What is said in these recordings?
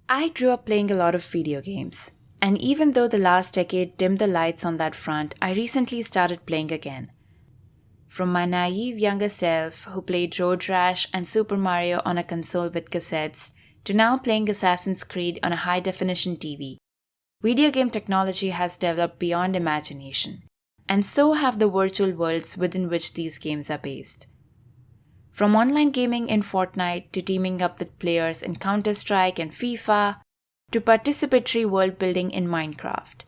I grew up playing a lot of video games, and even though the last decade dimmed the lights on that front, I recently started playing again. From my naive younger self who played Road Rash and Super Mario on a console with cassettes, to now playing Assassin's Creed on a high definition TV, video game technology has developed beyond imagination, and so have the virtual worlds within which these games are based. From online gaming in Fortnite to teaming up with players in Counter-Strike and FIFA to participatory world building in Minecraft,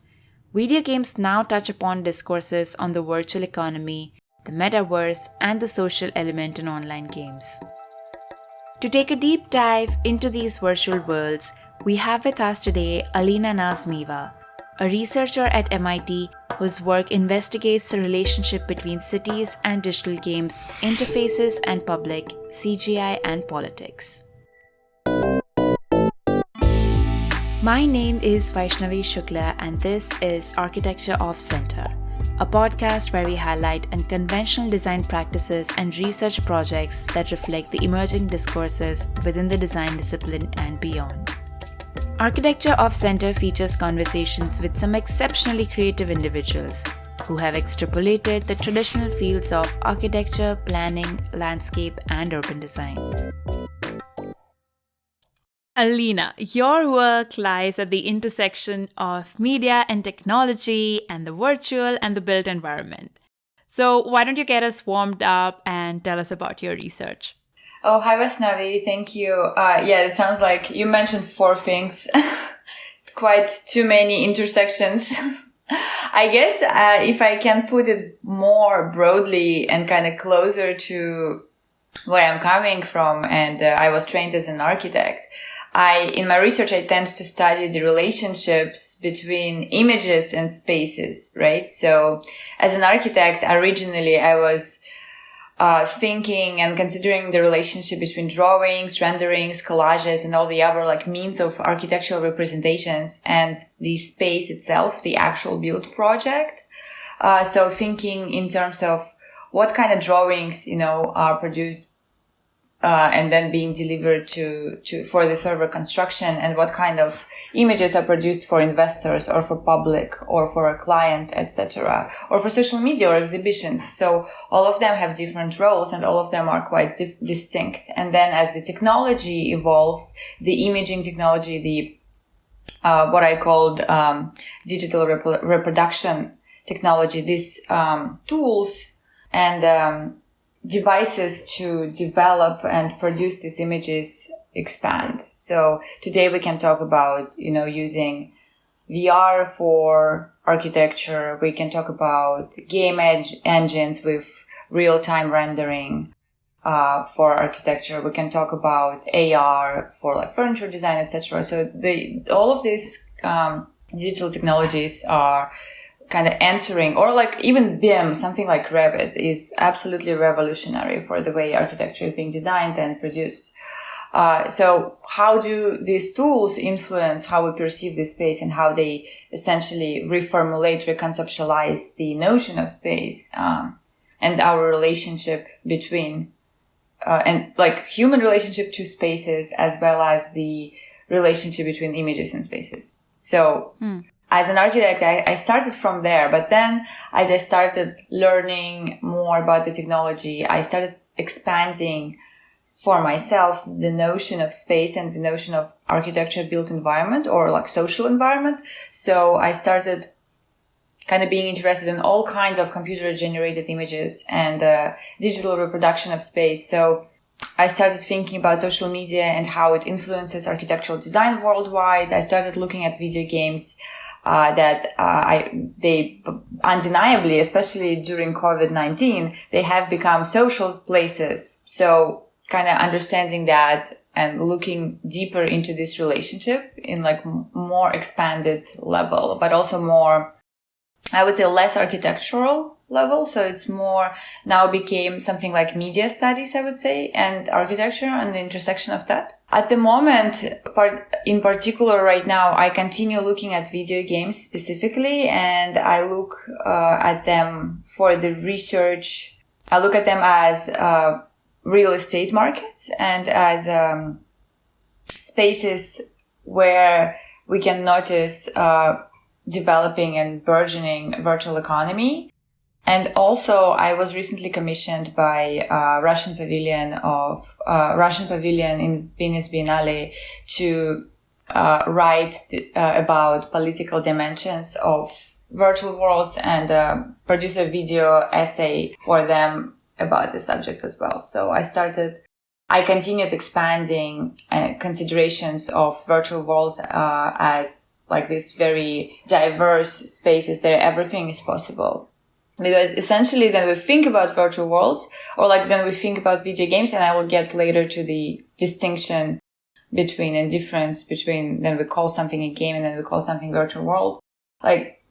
video games now touch upon discourses on the virtual economy, the metaverse, and the social element in online games. To take a deep dive into these virtual worlds, we have with us today Alina Nazmeeva, a researcher at MIT whose work investigates the relationship between cities and digital games, interfaces and public, CGI and politics. My name is Vaishnavi Shukla and this is Architecture Off Center, a podcast where we highlight unconventional design practices and research projects that reflect the emerging discourses within the design discipline and beyond. Architecture Off Center features conversations with some exceptionally creative individuals who have extrapolated the traditional fields of architecture, planning, landscape, and urban design. Alina, your work lies at the intersection of media and technology and the virtual and the built environment. So why don't you get us warmed up and tell us about your research? Oh, hi, Vaishnavi. Thank you. It sounds like you mentioned 4 things. Quite too many intersections. I guess if I can put it more broadly and kind of closer to where I'm coming from, and I was trained as an architect, in my research, I tend to study the relationships between images and spaces, right? So as an architect, originally I was thinking and considering the relationship between drawings, renderings, collages, and all the other means of architectural representations and the space itself, the actual build project. So thinking in terms of what kind of drawings, are produced and then being delivered to for the further construction, and what kind of images are produced for investors or for public or for a client, etc., or for social media or exhibitions. So all of them have different roles and all of them are quite distinct. And then as the technology evolves, the imaging technology, the what I called digital reproduction technology, these tools and devices to develop and produce these images expand. So today we can talk about, using VR for architecture. We can talk about game engines with real-time rendering for architecture. We can talk about AR for furniture design, etc. So all of these digital technologies are kind of entering, or even BIM, something like Revit, is absolutely revolutionary for the way architecture is being designed and produced. So how do these tools influence how we perceive this space and how they essentially reformulate, reconceptualize the notion of space, and our relationship between, and human relationship to spaces, as well as the relationship between images and spaces. So, as an architect, I started from there, but then as I started learning more about the technology, I started expanding for myself the notion of space and the notion of architecture built environment or social environment. So I started kind of being interested in all kinds of computer generated images and digital reproduction of space. So I started thinking about social media and how it influences architectural design worldwide. I started looking at video games they undeniably, especially during COVID-19, they have become social places. So kind of understanding that and looking deeper into this relationship in more expanded level, but also more, I would say, less architectural level. So it's more now became something like media studies, I would say, and architecture and the intersection of that. At the moment, in particular right now, I continue looking at video games specifically, and I look at them for the research. I look at them as real estate markets and as spaces where we can notice developing and burgeoning virtual economy. And also, I was recently commissioned by Russian Pavilion in Venice Biennale to write about political dimensions of virtual worlds and produce a video essay for them about the subject as well. So I continued expanding considerations of virtual worlds as like these very diverse spaces that everything is possible. Because essentially then we think about virtual worlds, or like then we think about video games, and I will get later to the distinction between and difference between then we call something a game and then we call something virtual world. Like,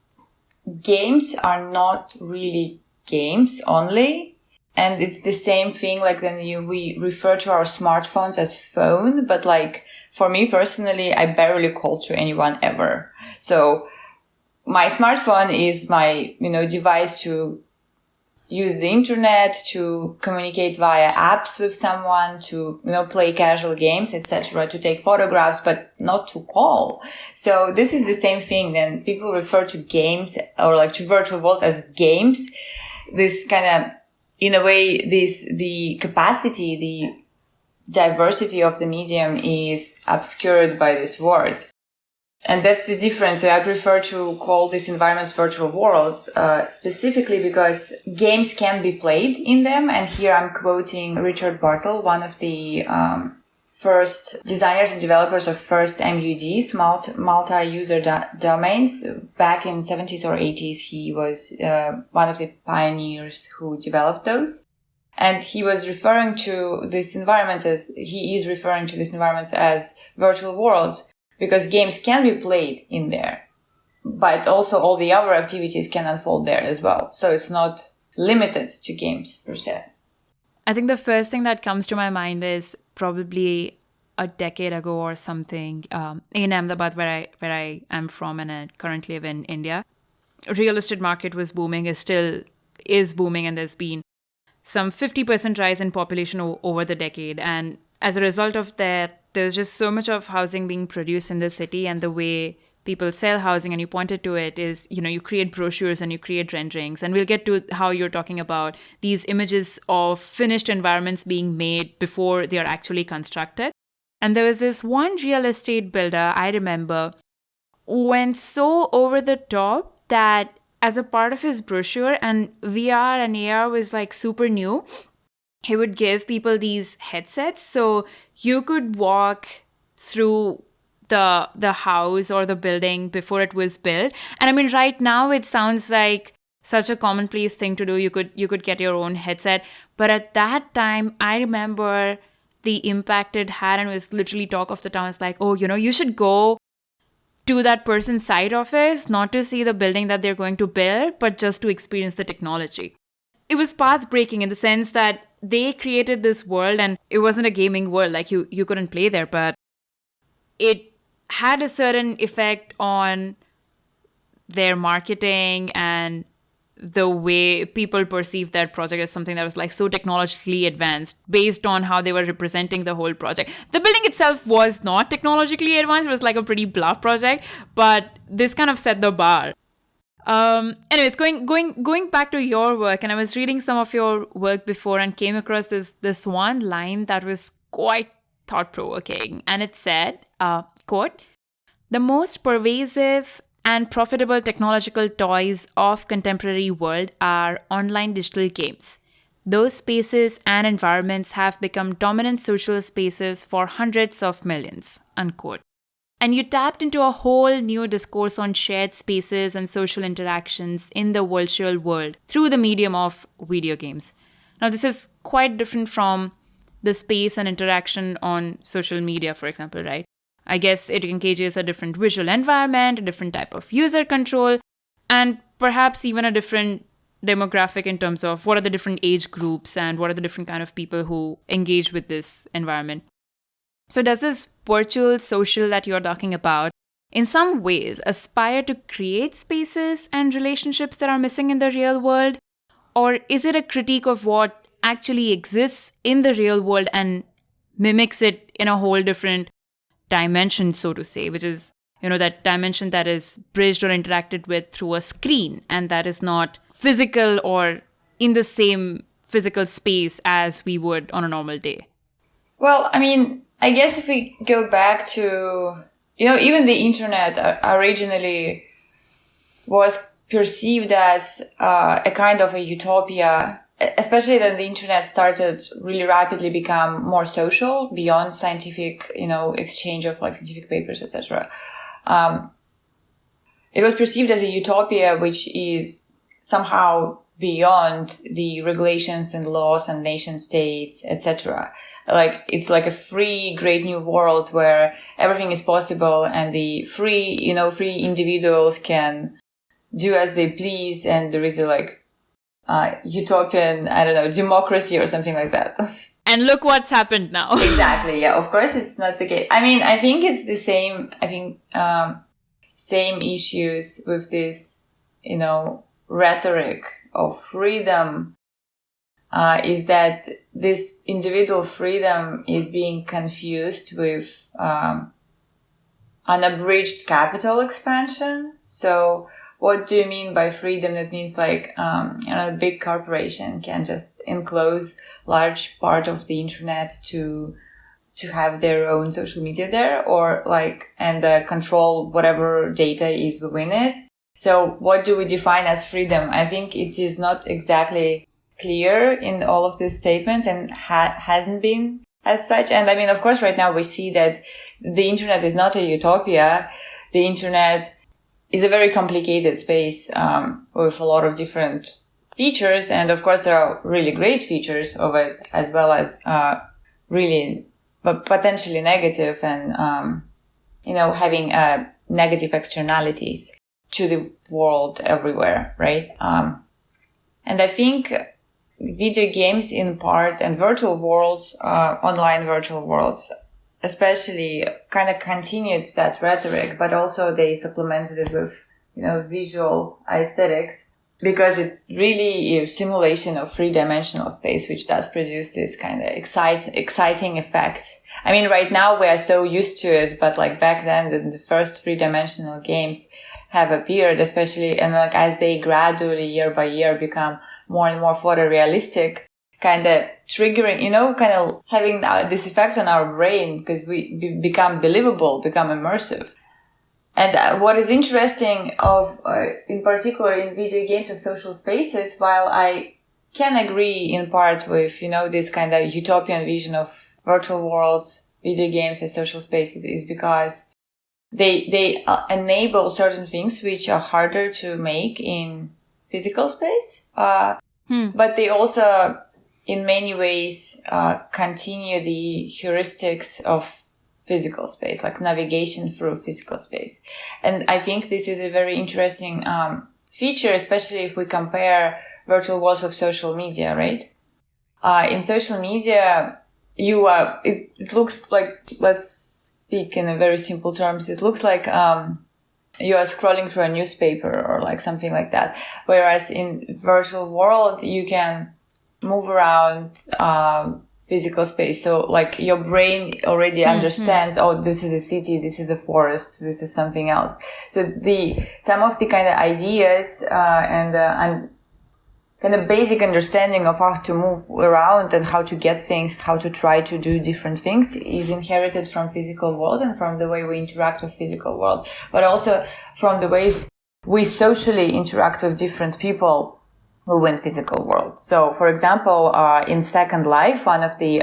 games are not really games only. And it's the same thing, like then we refer to our smartphones as phone, but like for me personally, I barely call to anyone ever. So my smartphone is my, device to use the internet, to communicate via apps with someone, to, play casual games, etc., to take photographs, but not to call. So this is the same thing. Then people refer to games or like to virtual worlds as games. This kind of, in a way, the capacity, the diversity of the medium is obscured by this word. And that's the difference. So I prefer to call these environments virtual worlds, specifically because games can be played in them. And here I'm quoting Richard Bartle, one of the first designers and developers of first MUDs, multi-user domains. Back in 70s or 80s, he was one of the pioneers who developed those. And he is referring to this environment as virtual worlds because games can be played in there, but also all the other activities can unfold there as well. So it's not limited to games per se. I think the first thing that comes to my mind is probably a decade ago or something, in Ahmedabad, where I am from and I currently live in India. Real estate market was booming, still is booming, and there's been some 50% rise in population over the decade. And as a result of that, there's just so much of housing being produced in the city, and the way people sell housing, and you pointed to it, is, you create brochures and you create renderings. And we'll get to how you're talking about these images of finished environments being made before they are actually constructed. And there was this one real estate builder, I remember, went so over the top that as a part of his brochure, and VR and AR was like super new, he would give people these headsets so you could walk through the house or the building before it was built. And I mean, right now it sounds like such a commonplace thing to do. You could get your own headset, but at that time I remember the impact it had, and it was literally talk of the town. It's like, oh, you should go to that person's side office, not to see the building that they're going to build, but just to experience the technology. It was path-breaking in the sense that they created this world, and it wasn't a gaming world, like you couldn't play there, but it had a certain effect on their marketing and the way people perceived that project as something that was like so technologically advanced based on how they were representing the whole project. The building itself was not technologically advanced. It was like a pretty bluff project, but this kind of set the bar. Anyways, going back to your work, and I was reading some of your work before and came across this one line that was quite thought-provoking. And it said, quote, "The most pervasive and profitable technological toys of contemporary world are online digital games. Those spaces and environments have become dominant social spaces for hundreds of millions," unquote. And you tapped into a whole new discourse on shared spaces and social interactions in the virtual world through the medium of video games. Now, this is quite different from the space and interaction on social media, for example, right? I guess it engages a different visual environment, a different type of user control, and perhaps even a different demographic in terms of what are the different age groups and what are the different kind of people who engage with this environment. So does this virtual social that you're talking about in some ways aspire to create spaces and relationships that are missing in the real world? Or is it a critique of what actually exists in the real world and mimics it in a whole different dimension, so to say, which is, that dimension that is bridged or interacted with through a screen, and that is not physical or in the same physical space as we would on a normal day? Well, I mean, I guess if we go back to, even the internet originally was perceived as a kind of a utopia, especially when the internet started really rapidly become more social beyond scientific, exchange of like scientific papers, etc. It was perceived as a utopia, which is somehow beyond the regulations and laws and nation states, etc. Like, it's like a free, great new world where everything is possible and the free individuals can do as they please, and there is a utopian, I don't know, democracy or something like that. And look what's happened now. Exactly. Yeah. Of course, it's not the case. I mean, I think it's the same. I think same issues with this, rhetoric of freedom. Is that this individual freedom is being confused with unabridged capital expansion. So, what do you mean by freedom? That means a big corporation can just enclose large part of the internet to have their own social media there, or and control whatever data is within it. So what do we define as freedom? I think it is not exactly clear in all of these statements, and hasn't been as such. And I mean, of course, right now we see that the internet is not a utopia. The internet is a very complicated space with a lot of different features, and of course there are really great features of it, as well as really but potentially negative, and having negative externalities to the world everywhere, right? And I think video games in part, and virtual worlds, online virtual worlds especially, kind of continued that rhetoric, but also they supplemented it with, visual aesthetics, because it really is simulation of three-dimensional space, which does produce this kind of exciting effect. I mean, right now we are so used to it, but back then, the first three-dimensional games have appeared, especially, and as they gradually, year by year, become more and more photorealistic, kind of triggering, kind of having this effect on our brain, because we become believable, become immersive. And what is interesting in particular in video games of social spaces, while I can agree in part with, this kind of utopian vision of virtual worlds, video games as social spaces, is because they enable certain things which are harder to make in physical space. But they also, in many ways, continue the heuristics of physical space, like navigation through physical space. And I think this is a very interesting feature, especially if we compare virtual worlds with social media, right? In social media, it looks like, let's speak in a very simple terms, it looks like you are scrolling through a newspaper or something like that. Whereas in virtual world, you can move around physical space. So your brain already understands, oh, this is a city, this is a forest, this is something else. So some of the kind of ideas and kind of basic understanding of how to move around and how to get things, how to try to do different things is inherited from physical world and from the way we interact with physical world, but also from the ways we socially interact with different people within physical world. So, for example, in Second Life, one of the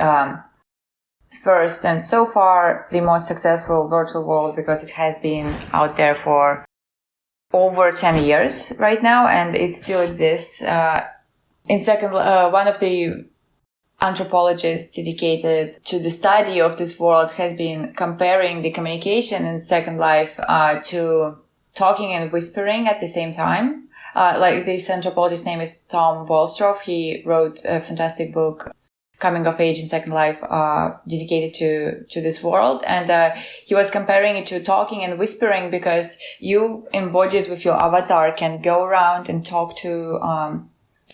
first and so far the most successful virtual world, because it has been out there for over 10 years right now, and it still exists. In Second, one of the anthropologists dedicated to the study of this world has been comparing the communication in Second Life to talking and whispering at the same time. This anthropologist's name is Tom Bolstroff. He wrote a fantastic book, Coming of Age in Second Life, dedicated to this world. And he was comparing it to talking and whispering, because you, embodied with your avatar, can go around and talk to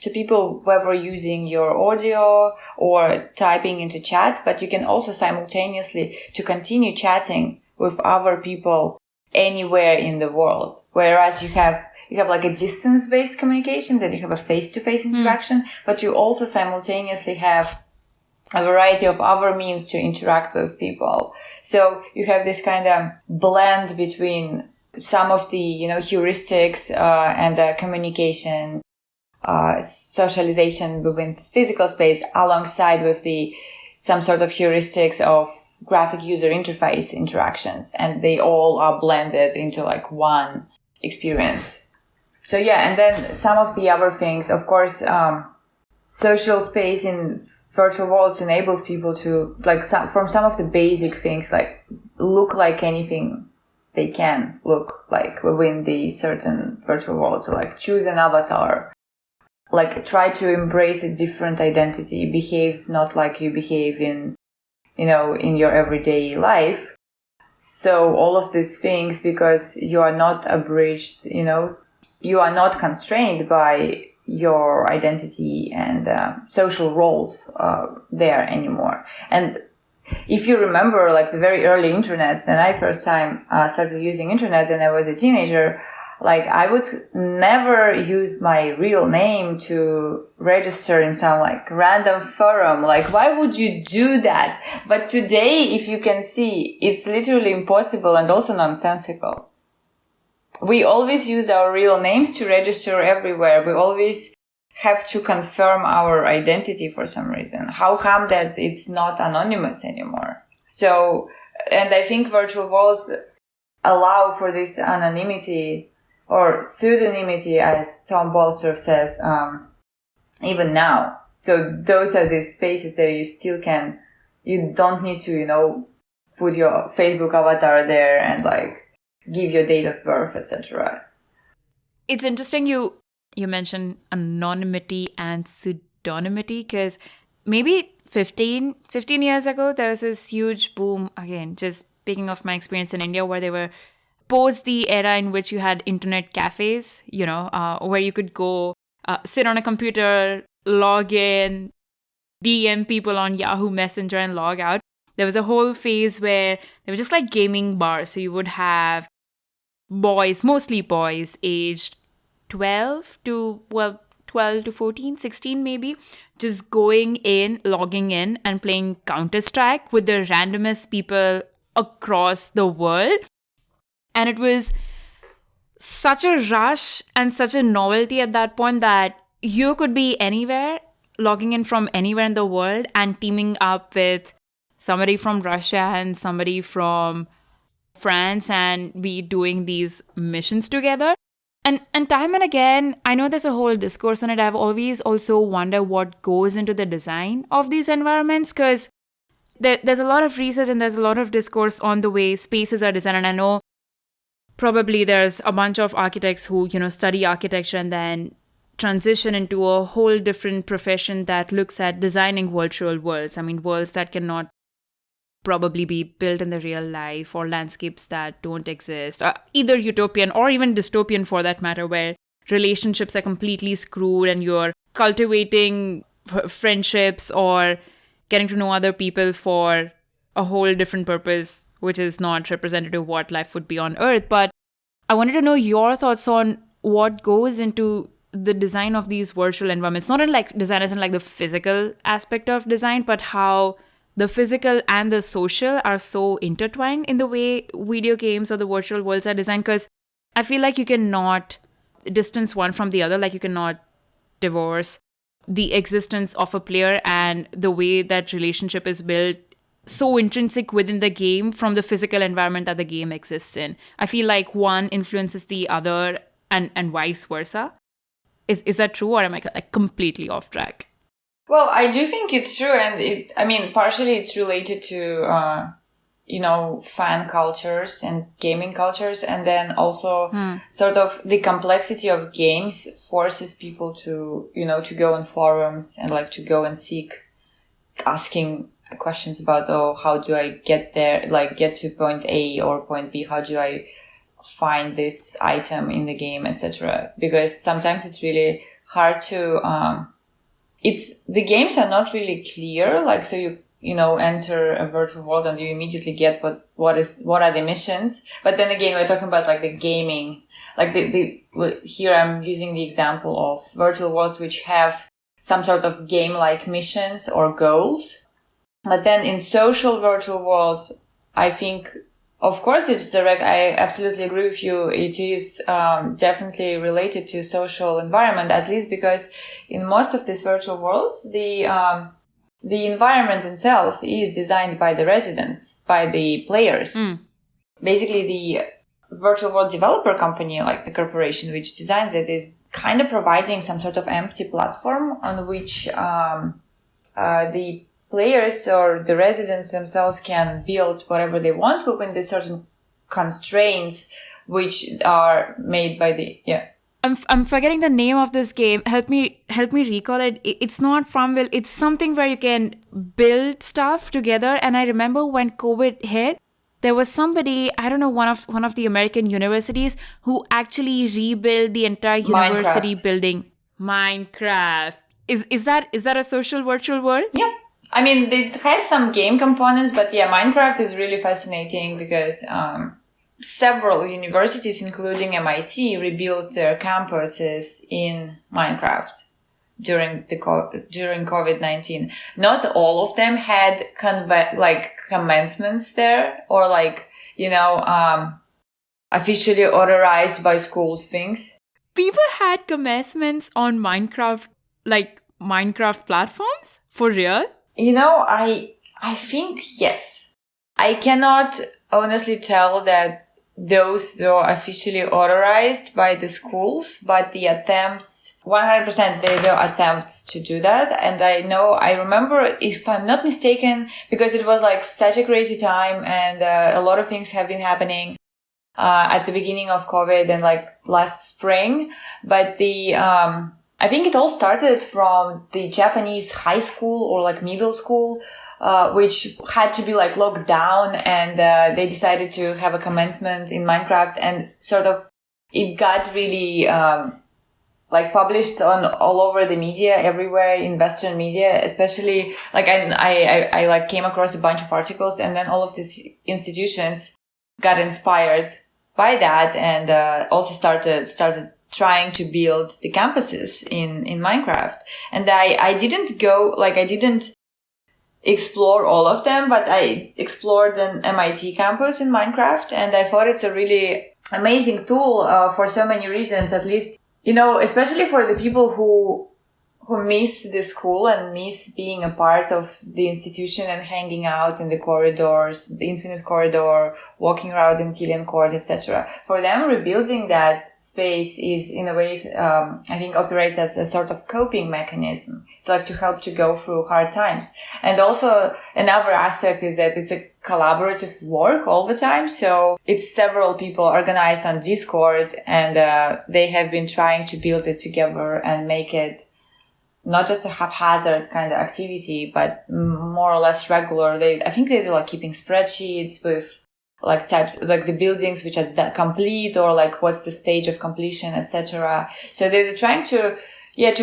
to people whether using your audio or typing into chat, but you can also simultaneously to continue chatting with other people anywhere in the world. Whereas you have like a distance-based communication, that you have a face-to-face interaction, but you also simultaneously have a variety of other means to interact with people. So you have this kind of blend between some of the, heuristics, and communication, socialization within physical space alongside with some sort of heuristics of graphic user interface interactions. And they all are blended into like one experience. So yeah, and then some of the other things, of course, social space in virtual worlds enables people to, like, from some of the basic things, like look like anything they can look like within the certain virtual world. So like choose an avatar, like try to embrace a different identity, behave not like you behave in your everyday life. So all of these things, because you are not abridged, you are not constrained by your identity and social roles there anymore. And if you remember, like the very early internet, when I first time started using internet and I was a teenager, like I would never use my real name to register in some like random forum. Like, why would you do that? But today, if you can see, it's literally impossible and also nonsensical. We always use our real names to register everywhere. We always have to confirm our identity for some reason. How come that it's not anonymous anymore? So, and I think virtual worlds allow for this anonymity or pseudonymity, as Tom Bolster says, even now. So those are the spaces that you still you don't need to, put your Facebook avatar there and like give your date of birth, etc. It's interesting you mentioned anonymity and pseudonymity, because maybe 15 years ago, there was this huge boom, again, just speaking of my experience in India, where they were post the era in which you had internet cafes, where you could go sit on a computer, log in, DM people on Yahoo Messenger and log out. There was a whole phase where they were just like gaming bars. So you would have boys, mostly boys, aged 12 to 14, 16 maybe, just going in, logging in and playing Counter-Strike with the randomest people across the world. And it was such a rush and such a novelty at that point that you could be anywhere, logging in from anywhere in the world and teaming up with somebody from Russia and somebody from France and be doing these missions together. And time and again, I know there's a whole discourse on it. I've always also wondered what goes into the design of these environments, because there's a lot of research and there's a lot of discourse on the way spaces are designed. And I know probably there's a bunch of architects who, study architecture and then transition into a whole different profession that looks at designing virtual worlds. I mean, worlds that cannot probably be built in the real life, or landscapes that don't exist, either utopian or even dystopian for that matter, where relationships are completely screwed and you're cultivating friendships or getting to know other people for a whole different purpose, which is not representative of what life would be on Earth. But I wanted to know your thoughts on what goes into the design of these virtual environments, not in like design as in like the physical aspect of design, but how the physical and the social are so intertwined in the way video games or the virtual worlds are designed. Because I feel like you cannot distance one from the other. Like you cannot divorce the existence of a player and the way that relationship is built so intrinsic within the game from the physical environment that the game exists in. I feel like one influences the other and vice versa. Is that true, or am I like completely off track? Well, I do think it's true, and partially it's related to, fan cultures and gaming cultures, and then also sort of the complexity of games forces people to, to go on forums and like to go and seek, asking questions about, how do I get there, like get to point A or point B, how do I find this item in the game, etc. Because sometimes it's really hard to, the games are not really clear. Like, so you know, enter a virtual world and you immediately get what are the missions. But then again, we're talking about like the gaming, like here I'm using the example of virtual worlds which have some sort of game-like missions or goals. But then in social virtual worlds, I think, of course, it's direct. I absolutely agree with you. It is definitely related to social environment, at least because in most of these virtual worlds, the environment itself is designed by the residents, by the players. Basically, the virtual world developer company, like the corporation which designs it, is kind of providing some sort of empty platform on which the players or the residents themselves can build whatever they want within the certain constraints which are made by the I'm forgetting the name of this game. Help me recall it. It's not Farmville. It's something where you can build stuff together. And I remember when COVID hit, there was somebody, I don't know, one of the American universities who actually rebuilt the entire university building. Minecraft. Is that a social virtual world? Yeah. I mean, it has some game components, but yeah, Minecraft is really fascinating because several universities, including MIT, rebuilt their campuses in Minecraft during COVID-19. Not all of them had commencements there or officially authorized by schools things. People had commencements on Minecraft, like Minecraft platforms? For real? You know, I think yes. I cannot honestly tell that those were officially authorized by the schools, but the attempts, 100% there were attempts to do that. And I remember, if I'm not mistaken, because it was like such a crazy time and a lot of things have been happening at the beginning of COVID and like last spring. But I think it all started from the Japanese high school or like middle school, which had to be like locked down, and they decided to have a commencement in Minecraft, and sort of it got really published on all over the media everywhere in Western media, especially like I came across a bunch of articles, and then all of these institutions got inspired by that and also started trying to build the campuses in Minecraft. And I didn't explore all of them, but I explored an MIT campus in Minecraft, and I thought it's a really amazing tool for so many reasons, at least, especially for the people who miss the school and miss being a part of the institution and hanging out in the corridors, the infinite corridor, walking around in Killian Court, etc. For them, rebuilding that space is, in a way, I think operates as a sort of coping mechanism, to help to go through hard times. And also another aspect is that it's a collaborative work all the time. So it's several people organized on Discord, and they have been trying to build it together and make it not just a haphazard kind of activity, but more or less regular. I think they like keeping spreadsheets with like types, like the buildings which are complete, or like what's the stage of completion, etc. So they're trying to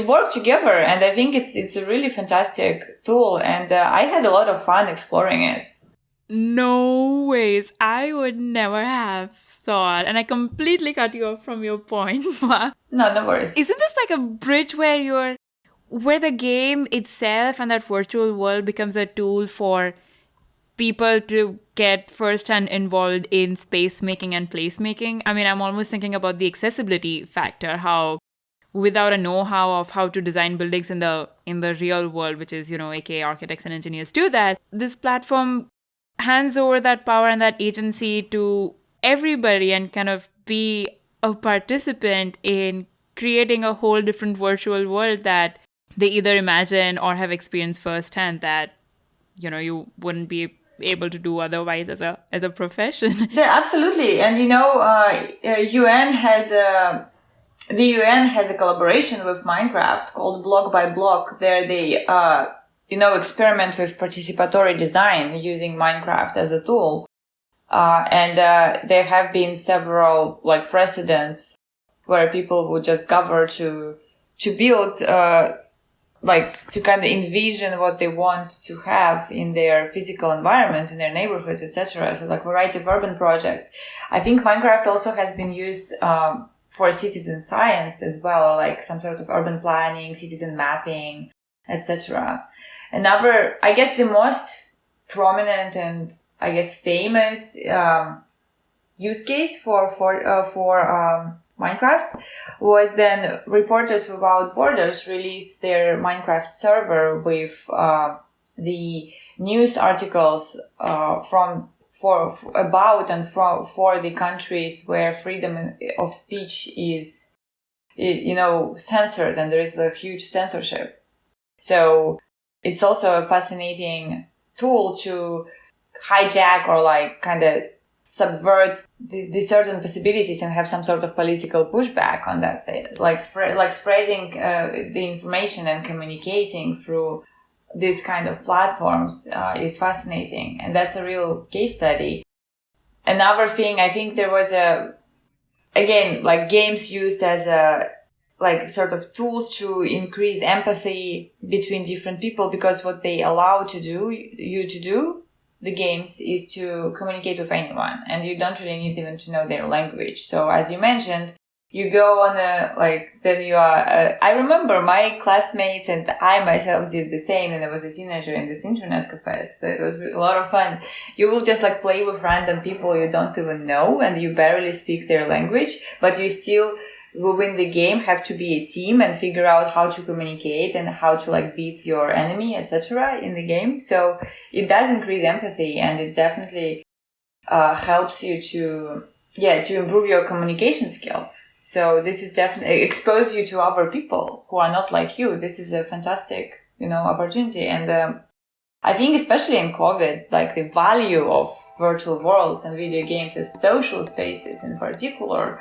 work together, and I think it's a really fantastic tool, and I had a lot of fun exploring it. No ways. I would never have thought, and I completely cut you off from your point. No worries. Isn't this like a bridge where the game itself and that virtual world becomes a tool for people to get first-hand involved in space making and place making? I mean, I'm almost thinking about the accessibility factor, how without a know-how of how to design buildings in the real world, which is, aka architects and engineers do that, this platform hands over that power and that agency to everybody and kind of be a participant in creating a whole different virtual world that they either imagine or have experienced firsthand that, you wouldn't be able to do otherwise as a profession. Yeah, absolutely. And, UN has a collaboration with Minecraft called Block by Block. There they, experiment with participatory design using Minecraft as a tool. And there have been several precedents where people would just gather to to build, like to kind of envision what they want to have in their physical environment, in their neighborhoods, etc. So like variety of urban projects. I think Minecraft also has been used for citizen science as well, like some sort of urban planning, citizen mapping, etc. Another, I guess, the most prominent and I guess famous use case for Minecraft was then Reporters Without Borders released their Minecraft server with the news articles for the countries where freedom of speech is, censored, and there is a huge censorship. So it's also a fascinating tool to hijack or like kind of subvert the certain possibilities and have some sort of political pushback on that, say, spreading the information and communicating through these kind of platforms is fascinating, and that's a real case study. Another thing, I think there was games used as sort of tools to increase empathy between different people, because what they allow you to do, the games, is to communicate with anyone, and you don't really need even to know their language. So as you mentioned, you go on I remember my classmates and I myself did the same, and I was a teenager in this internet cafe, so it was a lot of fun. You will just like play with random people you don't even know, and you barely speak their language, but you still within the game have to be a team and figure out how to communicate and how to like beat your enemy, etc. in the game. So it does increase empathy, and it definitely helps you to improve your communication skills. So this is definitely expose you to other people who are not like you. This is a fantastic, opportunity. And I think especially in COVID, like the value of virtual worlds and video games as social spaces in particular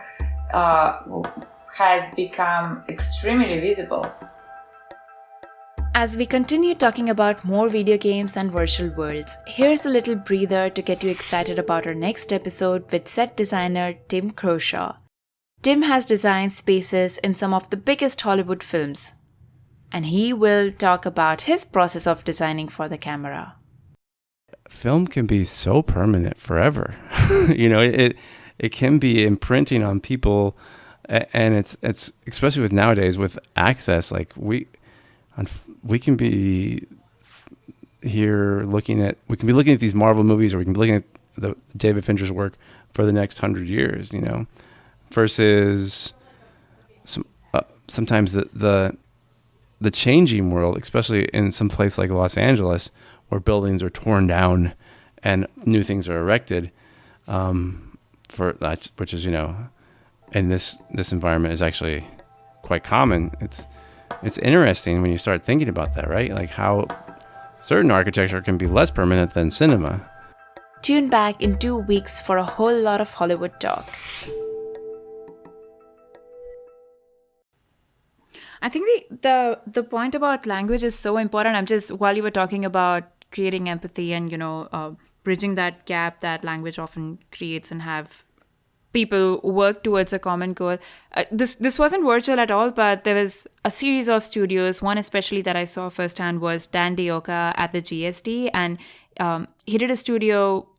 has become extremely visible. As we continue talking about more video games and virtual worlds, here's a little breather to get you excited about our next episode with set designer Tim Croshaw. Tim has designed spaces in some of the biggest Hollywood films, and he will talk about his process of designing for the camera. Film can be so permanent forever. It can be imprinting on people, and it's especially with nowadays with access. Like we can be looking at these Marvel movies, or we can be looking at the David Fincher's work for the next 100 years. Versus sometimes the changing world, especially in some place like Los Angeles, where buildings are torn down and new things are erected. Which is, in this environment is actually quite common. It's interesting when you start thinking about that, right? Like how certain architecture can be less permanent than cinema. Tune back in 2 weeks for a whole lot of Hollywood talk. I think the point about language is so important. While you were talking about creating empathy and, bridging that gap that language often creates, and have people work towards a common goal. This wasn't virtual at all, but there was a series of studios. One especially that I saw firsthand was Dan DeOka at the GSD, and he did a studio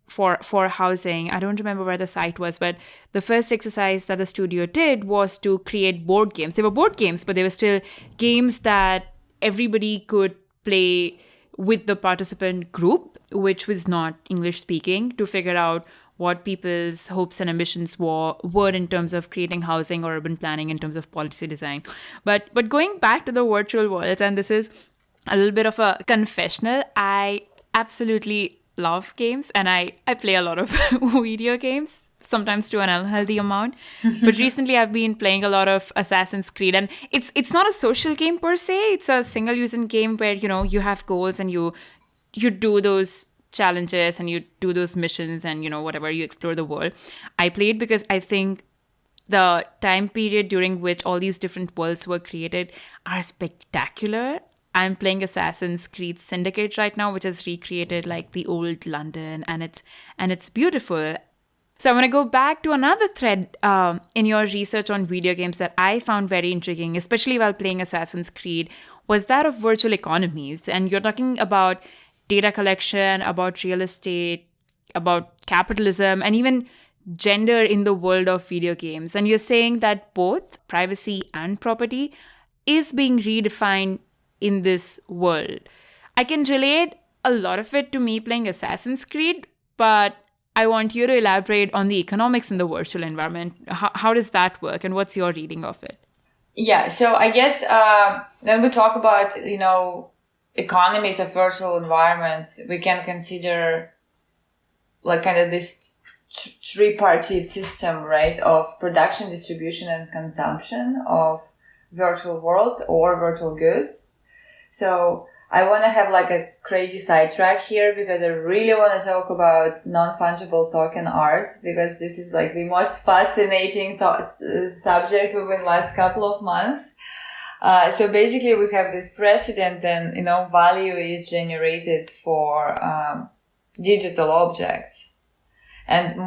for housing. I don't remember where the site was, but the first exercise that the studio did was to create board games. They were board games, but they were still games that everybody could play with the participant group, which was not English speaking, to figure out what people's hopes and ambitions were in terms of creating housing or urban planning, in terms of policy design. But going back to the virtual worlds, and this is a little bit of a confessional, I absolutely love games, and I play a lot of video games, sometimes to an unhealthy amount. But recently I've been playing a lot of Assassin's Creed, and it's not a social game per se. It's a single-user game where, you have goals and you do those challenges and you do those missions and, whatever, you explore the world. I played because I think the time period during which all these different worlds were created are spectacular. I'm playing Assassin's Creed Syndicate right now, which has recreated like the old London, and it's beautiful. So I want to go back to another thread in your research on video games that I found very intriguing, especially while playing Assassin's Creed, was that of virtual economies. And you're talking about data collection, about real estate, about capitalism, and even gender in the world of video games. And you're saying that both privacy and property is being redefined in this world. I can relate a lot of it to me playing Assassin's Creed, but I want you to elaborate on the economics in the virtual environment. How does that work, and what's your reading of it? Yeah, so I guess when we talk about, economies of virtual environments, we can consider like kind of this tripartite system, right, of production, distribution, and consumption of virtual worlds or virtual goods. So I want to have like a crazy sidetrack here because I really want to talk about non-fungible token art, because this is like the most fascinating subject within the last couple of months. So basically we have this precedent and, value is generated for digital objects. And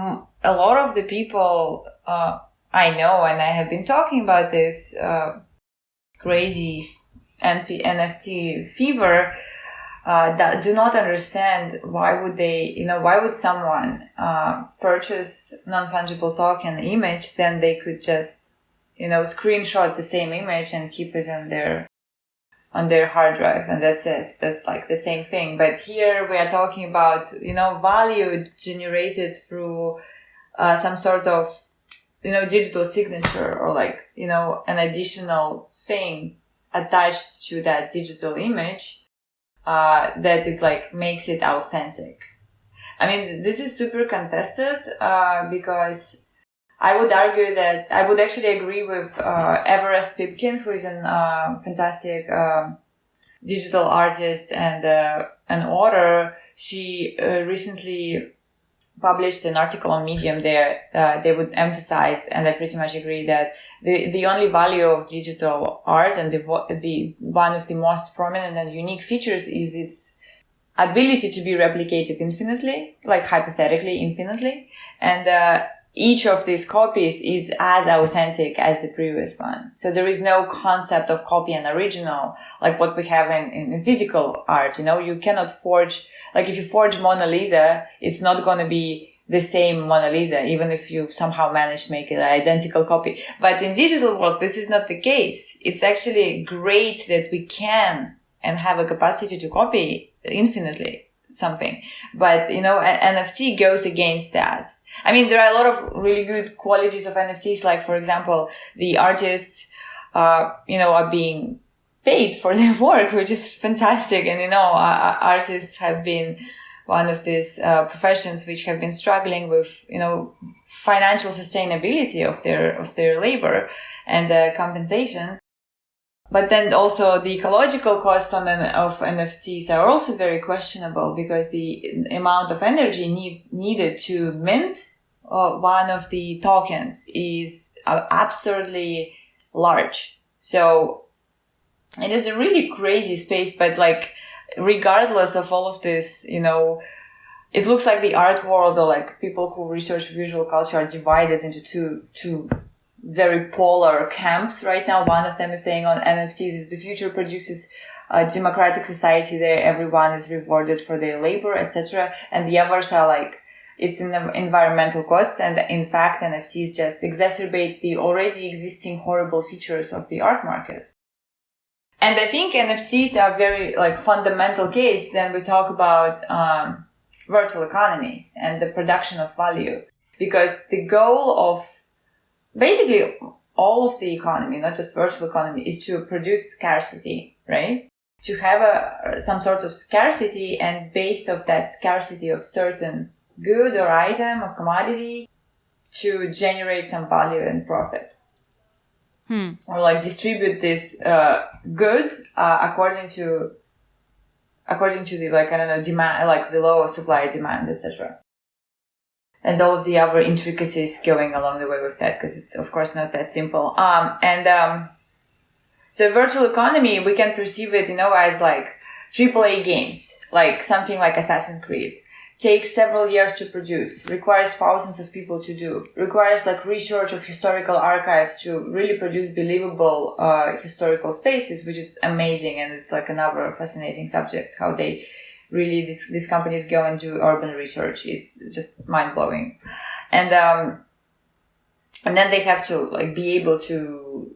a lot of the people I know, and I have been talking about this crazy NFT fever, that do not understand why would someone purchase non-fungible token image, then they could just, screenshot the same image and keep it on their hard drive, and that's it. That's like the same thing. But here we are talking about, value generated through some sort of, digital signature or like, an additional thing attached to that digital image, that it like makes it authentic. I mean, this is super contested, because I would argue that I would actually agree with, Everest Pipkin, who is an fantastic, digital artist and, an author. She, recently published an article on Medium there. They would emphasize, and I pretty much agree, that the only value of digital art and the one of the most prominent and unique features is its ability to be replicated infinitely, like hypothetically infinitely. And, each of these copies is as authentic as the previous one. So there is no concept of copy and original, like what we have in physical art. You cannot forge, like if you forge Mona Lisa, it's not going to be the same Mona Lisa, even if you somehow manage to make it an identical copy. But in digital world, this is not the case. It's actually great that we can and have a capacity to copy infinitely something. But, NFT goes against that. I mean, there are a lot of really good qualities of NFTs. Like, for example, the artists, are being paid for their work, which is fantastic. And, artists have been one of these, professions which have been struggling with, financial sustainability of their labor and, compensation. But then also the ecological costs of NFTs are also very questionable, because the amount of energy needed to mint one of the tokens is absurdly large. So it is a really crazy space, but like regardless of all of this, it looks like the art world, or like people who research visual culture, are divided into two very polar camps right now. One of them is saying on NFTs is the future produces a democratic society there everyone is rewarded for their labor, etc. And the others are like, it's an environmental cost, and in fact NFTs just exacerbate the already existing horrible features of the art market. And I think NFTs are very like fundamental case. Then we talk about virtual economies and the production of value, because the goal of basically all of the economy, not just virtual economy, is to produce scarcity, right? To have some sort of scarcity, and based off that scarcity of certain good or item or commodity, to generate some value and profit. Or like distribute this good according to the like, I don't know, demand, like the law of supply, demand, etc. And all of the other intricacies going along the way with that, because it's of course not that simple. So virtual economy, we can perceive it, as like AAA games, like something like Assassin's Creed, takes several years to produce, requires thousands of people to do, requires like research of historical archives to really produce believable historical spaces, which is amazing. And it's like another fascinating subject, how they really, these companies go and do urban research. It's just mind blowing. And then they have to like be able to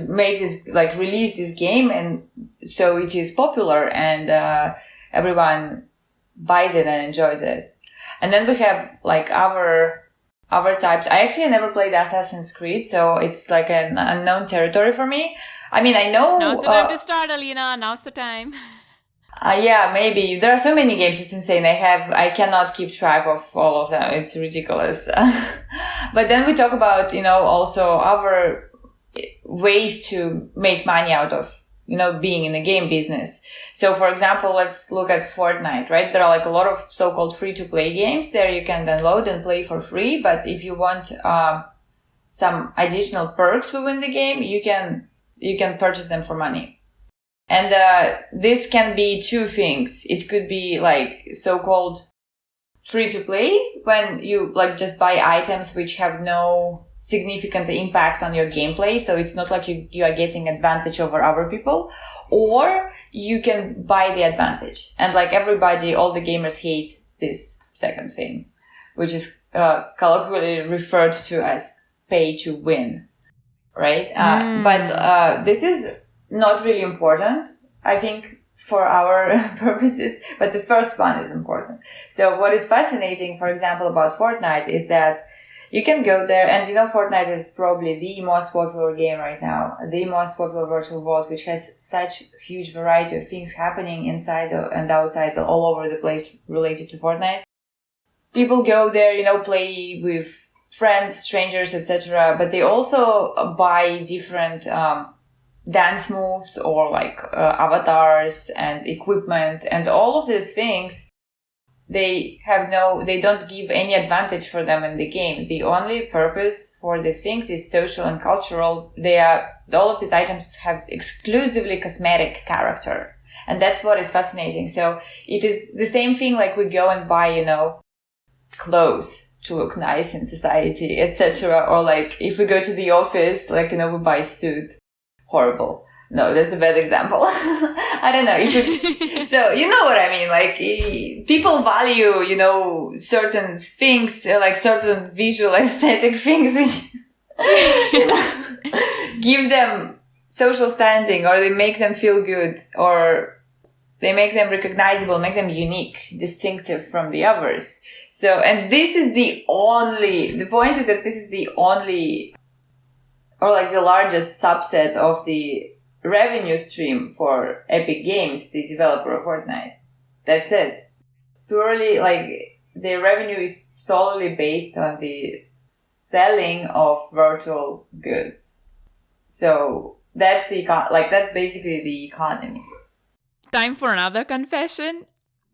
make this, like release this game. And so it is popular and, everyone buys it and enjoys it. And then we have like our types. I actually never played Assassin's Creed, so it's like an unknown territory for me. I mean, I know... Now's the time to start, Alina. Now's the time. Yeah, maybe. There are so many games, it's insane. I cannot keep track of all of them. It's ridiculous. But then we talk about, also other ways to make money out of being in the game business. So for example, let's look at Fortnite, right? There are like a lot of so-called free-to-play games there you can download and play for free. But if you want, some additional perks within the game, you can purchase them for money. And, this can be two things. It could be like so-called free-to-play when you like just buy items which have no significant impact on your gameplay. So it's not like you are getting advantage over other people, or you can buy the advantage. And like everybody, all the gamers hate this second thing, which is colloquially referred to as pay to win, right? But this is not really important, I think, for our purposes, but the first one is important. So what is fascinating, for example, about Fortnite is that you can go there, and Fortnite is probably the most popular game right now, the most popular virtual world, which has such huge variety of things happening inside and outside, all over the place related to Fortnite. People go there, play with friends, strangers, etc. But they also buy different dance moves or like avatars and equipment, and all of these things. They don't give any advantage for them in the game. The only purpose for these things is social and cultural. All of these items have exclusively cosmetic character. And that's what is fascinating. So it is the same thing like we go and buy, clothes to look nice in society, etc. Or like if we go to the office, like, we buy a suit. Horrible. No, that's a bad example. I don't know. So, you know what I mean? Like, people value, certain things, like certain visual aesthetic things, which, give them social standing, or they make them feel good, or they make them recognizable, make them unique, distinctive from the others. So, and this is the point is that this is the only, or like the largest subset of the revenue stream for Epic Games, the developer of Fortnite. That's it. Purely, like, the revenue is solely based on the selling of virtual goods. So that's that's basically the economy. Time for another confession.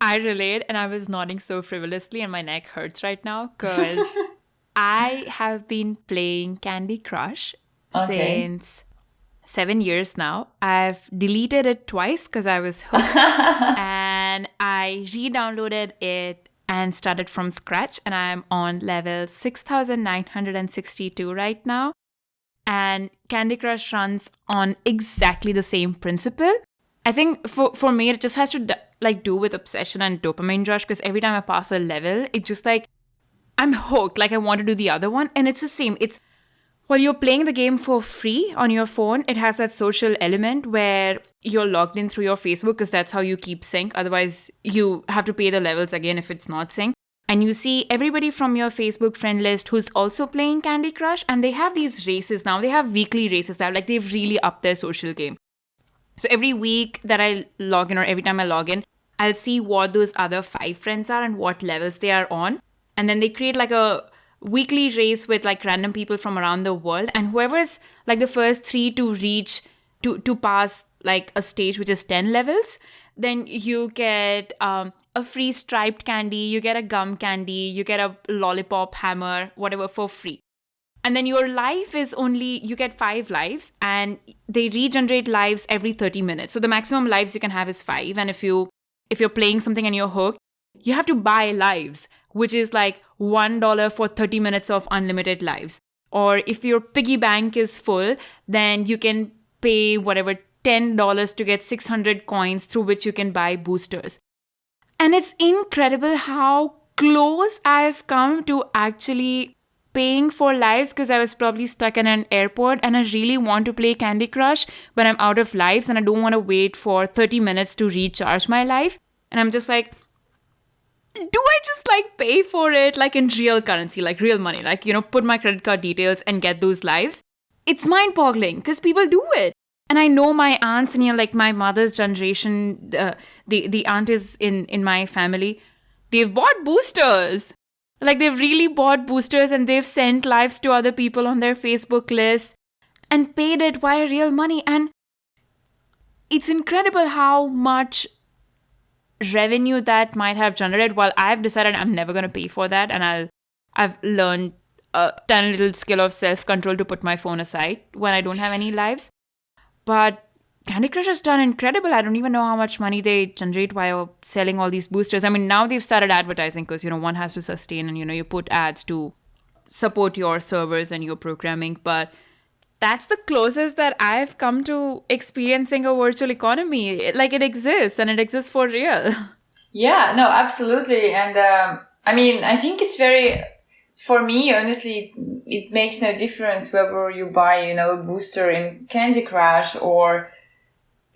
I relate, and I was nodding so frivolously and my neck hurts right now because I have been playing Candy Crush since 7 years now. I've deleted it twice because I was hooked and I re-downloaded it and started from scratch, and I'm on level 6,962 right now. And Candy Crush runs on exactly the same principle. I think for me, it just has to do with obsession and dopamine rush, because every time I pass a level, it's just like I'm hooked, like I want to do the other one. And it's the same. It's while you're playing the game for free on your phone, it has that social element where you're logged in through your Facebook, because that's how you keep sync. Otherwise, you have to pay the levels again if it's not sync. And you see everybody from your Facebook friend list who's also playing Candy Crush, and they have these races now. They have weekly races that they've really upped their social game. So every week that I log in, or every time I log in, I'll see what those other 5 friends are and what levels they are on. And then they create a weekly race with random people from around the world, and whoever's the first 3 to reach to pass a stage which is 10 levels, then you get a free striped candy, you get a gum candy, you get a lollipop hammer, whatever, for free. And then your life is you get 5 lives, and they regenerate lives every 30 minutes. So the maximum lives you can have is 5. And if you're playing something and you're hooked, you have to buy lives, which is like $1 for 30 minutes of unlimited lives. Or if your piggy bank is full, then you can pay whatever $10 to get 600 coins through which you can buy boosters. And it's incredible how close I've come to actually paying for lives, because I was probably stuck in an airport and I really want to play Candy Crush, but I'm out of lives and I don't want to wait for 30 minutes to recharge my life. And I'm just like, do I just like pay for it like in real currency, like real money, like, put my credit card details and get those lives? It's mind-boggling because people do it. And I know my aunts and, like my mother's generation, the aunt is in my family, they've bought boosters. Like they've really bought boosters and they've sent lives to other people on their Facebook list and paid it via real money. And it's incredible how much revenue that might have generated. While I've decided I'm never going to pay for that, and I've learned a tiny little skill of self-control to put my phone aside when I don't have any lives. But Candy Crush has done incredible. I don't even know how much money they generate via selling all these boosters. I mean, now they've started advertising because, one has to sustain and, you put ads to support your servers and your programming. But that's the closest that I've come to experiencing a virtual economy. Like it exists and it exists for real. Yeah, no, absolutely. And I think it's for me, honestly, it makes no difference whether you buy, a booster in Candy Crush or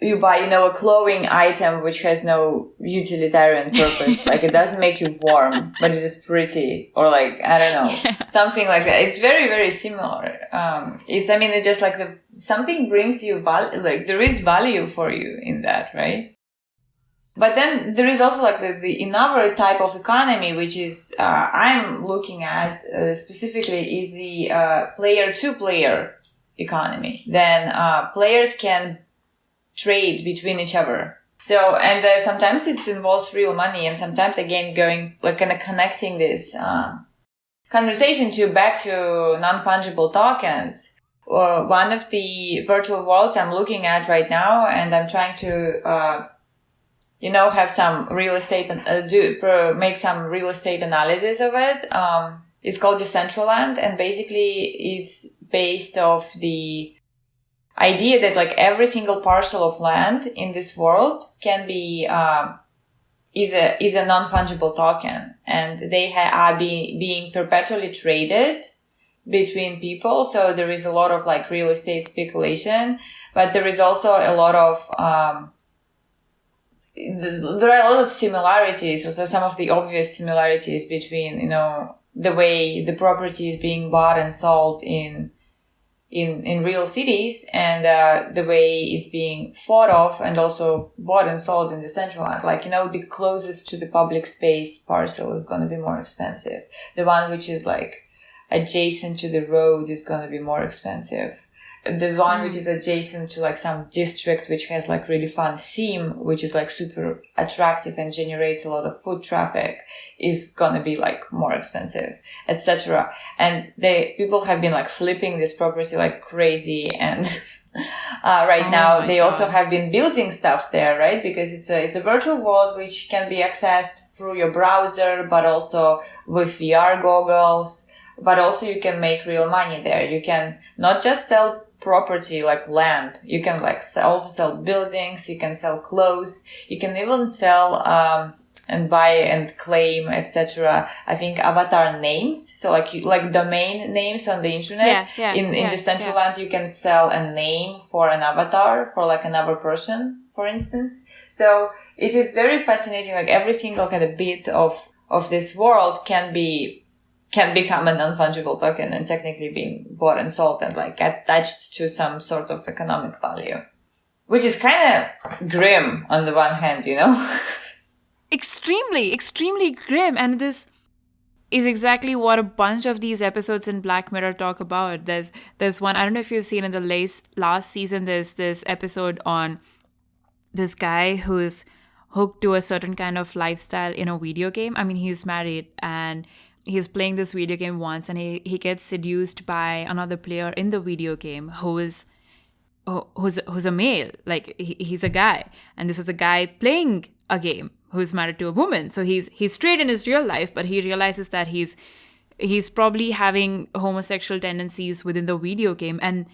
you buy, a clothing item which has no utilitarian purpose. Like it doesn't make you warm, but it's just pretty. Or like, I don't know, something like that. It's very, very similar. It's just like something brings you value, like there is value for you in that, right? But then there is also like the another type of economy, which is, I'm looking at specifically is the player-to-player economy. Then players can trade between each other. So, and sometimes it involves real money, and sometimes again going like kind of connecting this conversation back to non-fungible tokens. One of the virtual worlds I'm looking at right now, and I'm trying to have some real estate and make some real estate analysis of it. It's called Decentraland, and basically it's based off the idea that like every single parcel of land in this world can be is a non-fungible token, and they are being perpetually traded between people. So there is a lot of like real estate speculation, but there is also a lot of there are a lot of similarities. So some of the obvious similarities between the way the property is being bought and sold in real cities and the way it's being thought of and also bought and sold in the Decentraland. Like, the closest to the public space parcel is going to be more expensive. The one which is like adjacent to the road is going to be more expensive. The one which is adjacent to like some district which has like really fun theme, which is like super attractive and generates a lot of foot traffic, is gonna be like more expensive, etc. And people have been like flipping this property like crazy, and now they also have been building stuff there, right? Because it's a virtual world which can be accessed through your browser, but also with VR goggles. But also you can make real money there. You can not just sell property like land. You can like also sell buildings. You can sell clothes. You can even sell and buy and claim, etc. I think avatar names. So like domain names on the internet. In the Decentraland, you can sell a name for an avatar for like another person, for instance. So it is very fascinating. Like every single kind of bit of this world can become a non-fungible token and technically being bought and sold and like attached to some sort of economic value, which is kind of grim on the one hand, Extremely, extremely grim. And this is exactly what a bunch of these episodes in Black Mirror talk about. There's one, I don't know if you've seen in the last season, there's this episode on this guy who's hooked to a certain kind of lifestyle in a video game. I mean, he's married and he's playing this video game once, and he gets seduced by another player in the video game who's a male. Like he's a guy, and this is a guy playing a game who's married to a woman. So he's straight in his real life, but he realizes that he's probably having homosexual tendencies within the video game, and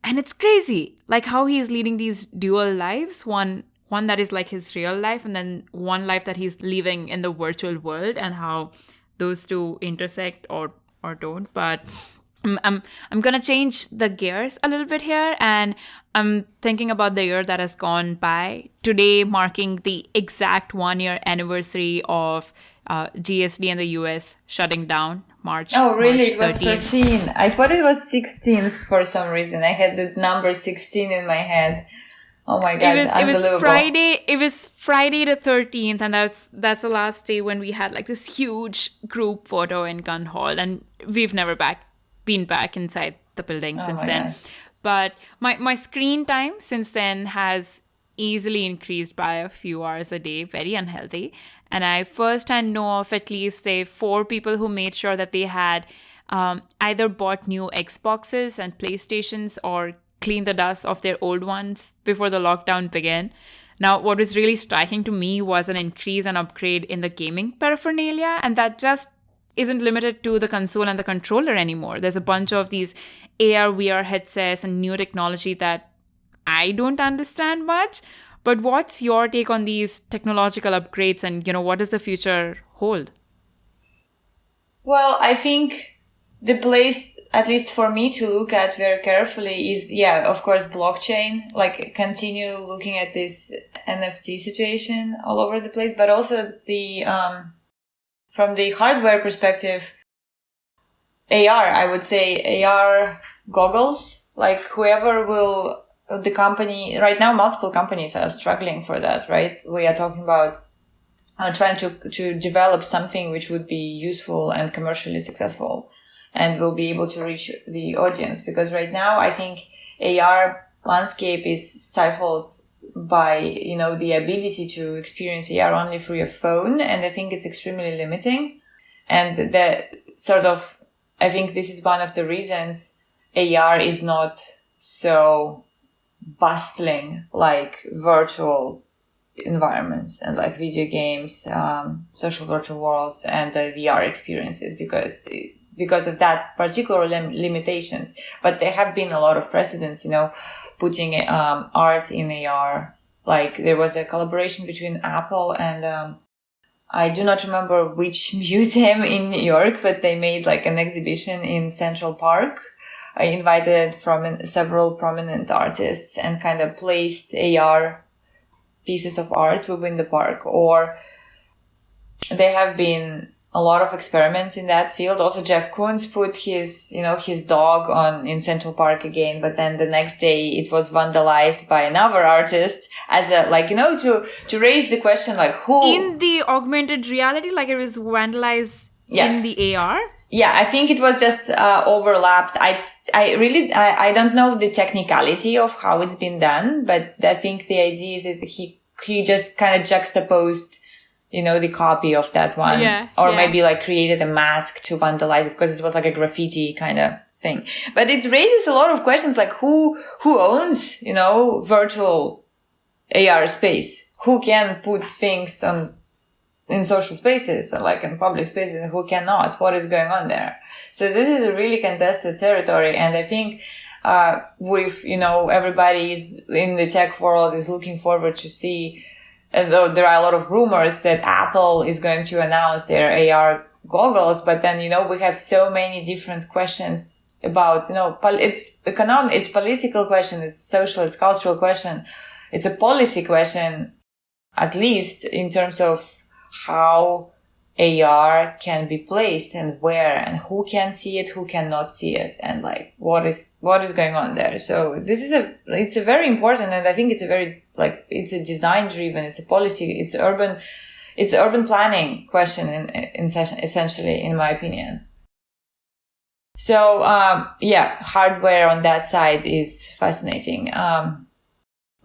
it's crazy, like how he's leading these dual lives, one that is like his real life, and then one life that he's living in the virtual world, and how those two intersect or don't. But I'm gonna change the gears a little bit here, and I'm thinking about the year that has gone by. Today marking the exact 1 year anniversary of GSD in the US shutting down. March. Oh, really? March It was 13. I thought it was 16 for some reason. I had the number 16 in my head. Oh my God, unbelievable. It was Friday the 13th, and that's the last day when we had like this huge group photo in Gun Hall, and we've never been back inside the building since then. God. But my screen time since then has easily increased by a few hours a day, very unhealthy. And I firsthand know of at least, say, 4 people who made sure that they had either bought new Xboxes and PlayStations or cleaned the dust off their old ones before the lockdown began. Now, what was really striking to me was an increase and upgrade in the gaming paraphernalia, and that just isn't limited to the console and the controller anymore. There's a bunch of these AR, VR headsets and new technology that I don't understand much. But what's your take on these technological upgrades, and what does the future hold? Well, I think the place, at least for me, to look at very carefully is, of course, blockchain. Like, continue looking at this NFT situation all over the place, but also from the hardware perspective, AR, I would say AR goggles, like whoever will. The company right now, multiple companies are struggling for that, right? We are talking about trying to develop something which would be useful and commercially successful and will be able to reach the audience. Because right now, I think AR landscape is stifled by, the ability to experience AR only through your phone. And I think it's extremely limiting. And that sort of, I think this is one of the reasons AR is not so bustling like virtual environments and like video games, social virtual worlds, and the VR experiences because of that particular limitations. But there have been a lot of precedents, putting art in AR. Like there was a collaboration between Apple and I do not remember which museum in New York, but they made like an exhibition in Central Park. I invited several prominent artists and kind of placed AR pieces of art within the park. Or there have been a lot of experiments in that field. Also, Jeff Koons put his dog in Central Park again, but then the next day it was vandalized by another artist as to raise the question, like, who in the augmented reality, like it was vandalized in the AR. Yeah, I think it was just overlapped. I don't know the technicality of how it's been done, but I think the idea is that he just kind of juxtaposed, the copy of that one, maybe like created a mask to vandalize it because it was like a graffiti kind of thing. But it raises a lot of questions, like who owns, virtual AR space? Who can put things in social spaces or like in public spaces, and who cannot? What is going on there? So this is a really contested territory. And I think, everybody is in the tech world is looking forward to see, though there are a lot of rumors that Apple is going to announce their AR goggles, but then, we have so many different questions about, it's economic, it's political question, it's social, it's cultural question. It's a policy question, at least in terms of how AR can be placed and where and who can see it, who cannot see it, and like what is going on there. So this is it's a very important, and I think it's a very it's a design driven, it's a policy, it's urban planning question essentially, in my opinion. So hardware on that side is fascinating.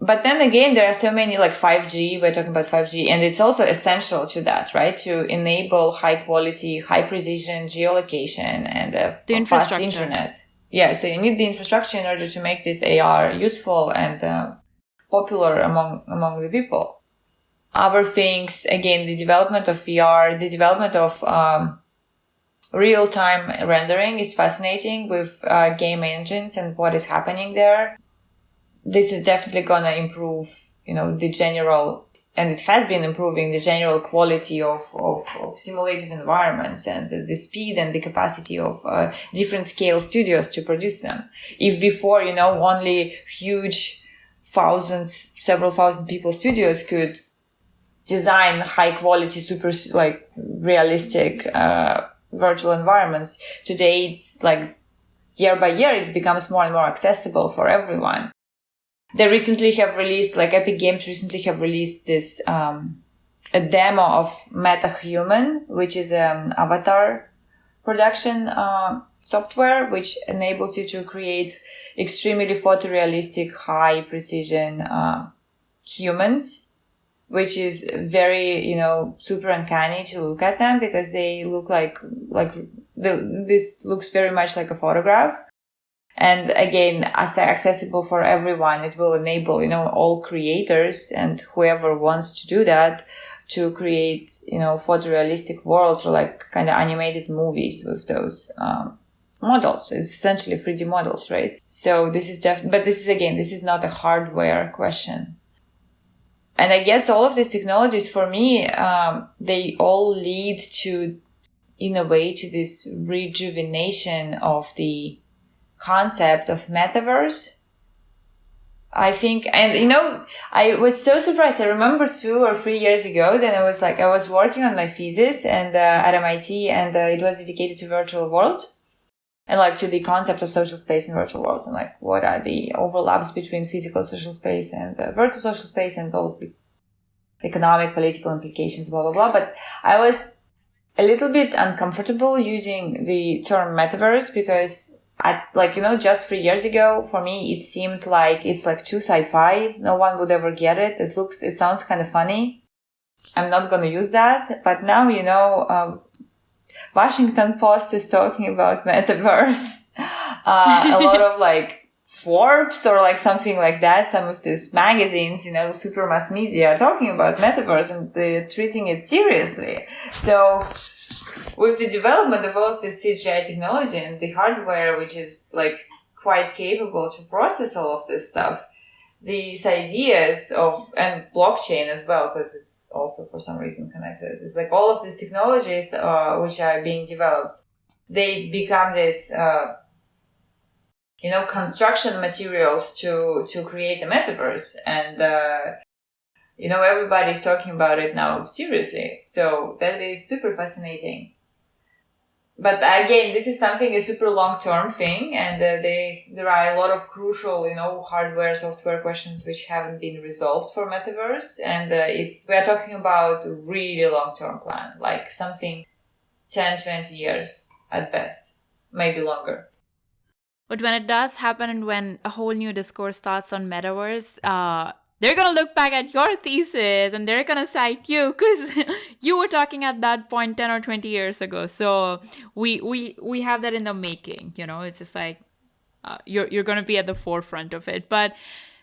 But then again, there are so many, like 5G, we're talking about 5G, and it's also essential to that, right? To enable high quality, high precision geolocation and a fast internet. Yeah, so you need the infrastructure in order to make this AR useful and popular among the people. other things, again, the development of VR, the development of real-time rendering is fascinating with game engines and what is happening there. This is definitely going to improve, the general, and it has been improving the general quality of simulated environments and the speed and the capacity of different scale studios to produce them. If before, only huge several thousand people studios could design high quality, super realistic virtual environments, today it's year by year it becomes more and more accessible for everyone. They recently have released, Epic Games recently have released this, a demo of MetaHuman, which is an avatar production, software, which enables you to create extremely photorealistic, high precision, humans, which is very, super uncanny to look at them because they look this looks very much like a photograph. And again, as accessible for everyone, it will enable, all creators and whoever wants to do that to create, photorealistic worlds or kind of animated movies with those, models. It's essentially 3D models, right? So this is but this is not a hardware question. And I guess all of these technologies for me, they all lead to, in a way, to this rejuvenation of the concept of metaverse. I think, and I was so surprised. I remember 2 or 3 years ago, then I was working on my thesis and, at MIT, and, it was dedicated to virtual worlds and to the concept of social space in virtual worlds and what are the overlaps between physical social space and virtual social space and all of the economic, political implications, blah, blah, blah. But I was a little bit uncomfortable using the term metaverse because just 3 years ago, for me, it seemed like it's too sci-fi. No one would ever get it. It sounds kind of funny. I'm not going to use that. But now, Washington Post is talking about metaverse. A lot of Forbes or something like that. Some of these magazines, super mass media are talking about metaverse and they're treating it seriously. So with the development of all of this CGI technology and the hardware, which is quite capable to process all of this stuff, these ideas and blockchain as well, because it's also for some reason connected. It's all of these technologies, which are being developed, they become this, construction materials to create a metaverse. And, everybody's talking about it now seriously. So that is super fascinating. But again, this is a super long-term thing, and there are a lot of crucial, hardware, software questions which haven't been resolved for metaverse, and we are talking about a really long-term plan, something 10, 20 years at best, maybe longer. But when it does happen and when a whole new discourse starts on metaverse, they're going to look back at your thesis and they're going to cite you because you were talking at that point 10 or 20 years ago. So we have that in the making, it's just you're going to be at the forefront of it. But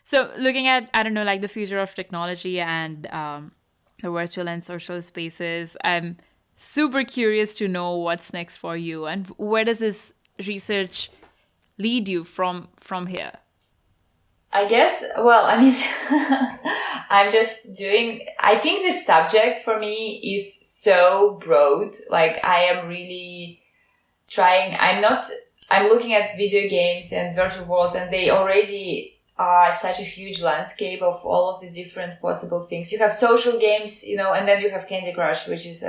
so looking at, I don't know, the future of technology and the virtual and social spaces, I'm super curious to know what's next for you and where does this research lead you from here? I guess, I think this subject for me is so broad. I am really trying, I'm looking at video games and virtual worlds, and they already are such a huge landscape of all of the different possible things. You have social games, and then you have Candy Crush, which is,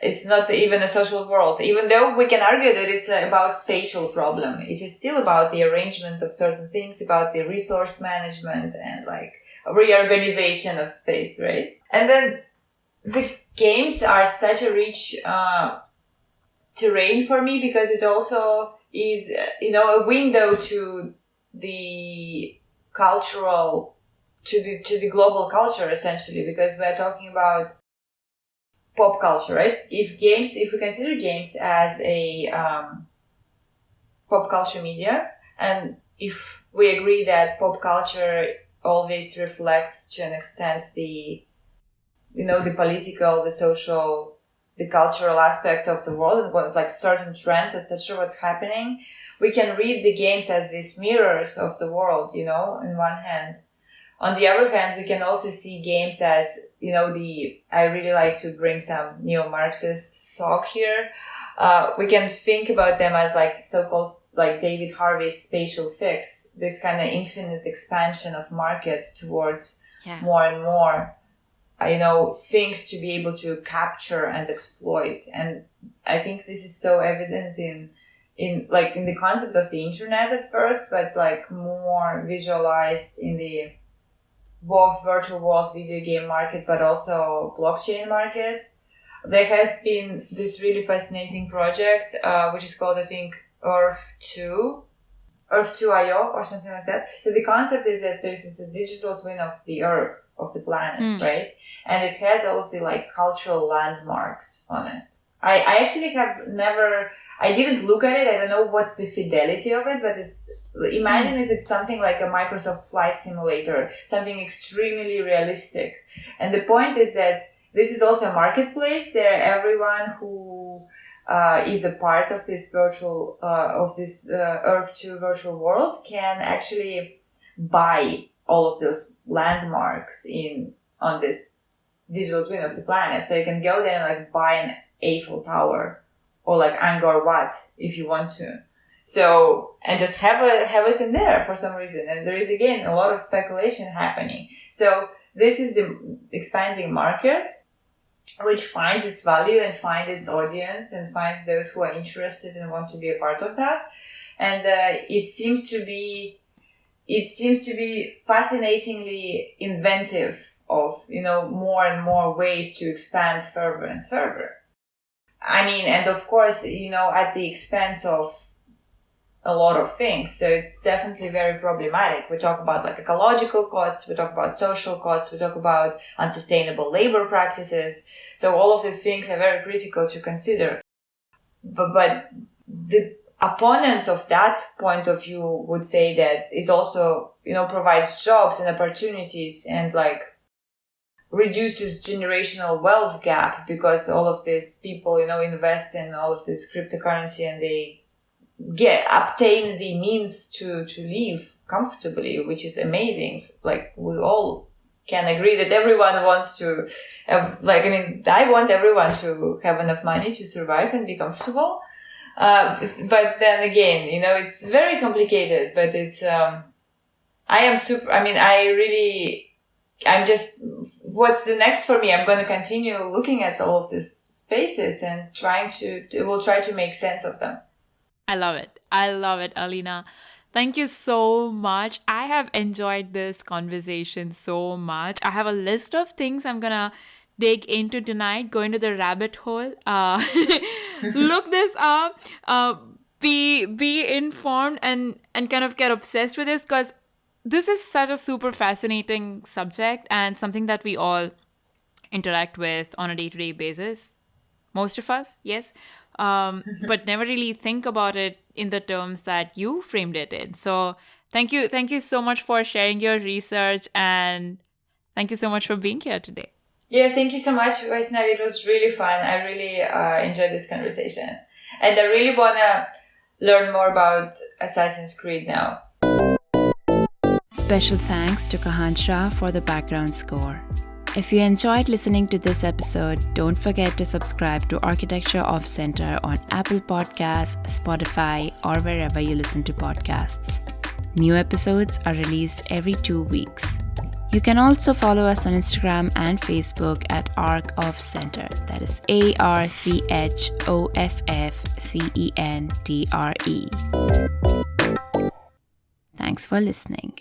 it's not even a social world. Even though we can argue that it's about spatial problem, it is still about the arrangement of certain things, about the resource management and reorganization of space, right? And then the games are such a rich terrain for me because it also is, a window to the cultural, to the global culture essentially, because we're talking about pop culture, right? If we consider games as a pop culture media, and if we agree that pop culture always reflects to an extent the the political, the social, the cultural aspect of the world and what like certain trends, etc., what's happening. We can read the games as these mirrors of the world, in one hand. On the other hand, we can also see games as, I really like to bring some neo-Marxist talk here. We can think about them as like so-called like David Harvey's spatial fix, this kind of infinite expansion of market towards more and more, things to be able to capture and exploit. And I think this is so evident in the concept of the internet at first, but like more visualized in the both virtual world video game market, but also blockchain market. There has been this really fascinating project, which is called, I think, Earth2.io or something like that. So the concept is that there's a digital twin of the Earth, of the planet, right? And it has all of the like cultural landmarks on it. I actually I didn't look at it. I don't know what's the fidelity of it, but imagine if it's something like a Microsoft Flight Simulator, something extremely realistic. And the point is that this is also a marketplace. There, everyone who is a part of this virtual, Earth2 virtual world can actually buy all of those landmarks on this digital twin of the planet. So you can go there and like buy an Eiffel Tower or like Angkor Wat if you want to. So, and just have it in there for some reason. And there is again a lot of speculation happening. So this is the expanding market, which finds its value and finds its audience and finds those who are interested and want to be a part of that. And it seems to be fascinatingly inventive of, more and more ways to expand further and further. I mean, and of course, at the expense of a lot of things. So it's definitely very problematic. We talk about like ecological costs, we talk about social costs, we talk about unsustainable labor practices. So all of these things are very critical to consider. But the opponents of that point of view would say that it also, provides jobs and opportunities and like reduces generational wealth gap, because all of these people, invest in all of this cryptocurrency and they obtain the means to live comfortably, which is amazing. Like we all can agree that everyone wants to have, I want everyone to have enough money to survive and be comfortable. But then again, it's very complicated, but it's, what's the next for me? I'm going to continue looking at all of these spaces and try to make sense of them. I love it, Alina. Thank you so much. I have enjoyed this conversation so much. I have a list of things I'm going to dig into tonight, go into the rabbit hole, look this up, be informed and kind of get obsessed with this, because this is such a super fascinating subject and something that we all interact with on a day-to-day basis. Most of us, yes. But never really think about it in the terms that you framed it in. So thank you so much for sharing your research, and thank you so much for being here today. Yeah, thank you so much, Vaishnavi. It was really fun. I really enjoyed this conversation. And I really want to learn more about Assassin's Creed now. Special thanks to Kahan Shah for the background score. If you enjoyed listening to this episode, don't forget to subscribe to Architecture Off Center on Apple Podcasts, Spotify, or wherever you listen to podcasts. New episodes are released every 2 weeks. You can also follow us on Instagram and Facebook at Arc of Center. That is ARCHOFFCENTRE. Thanks for listening.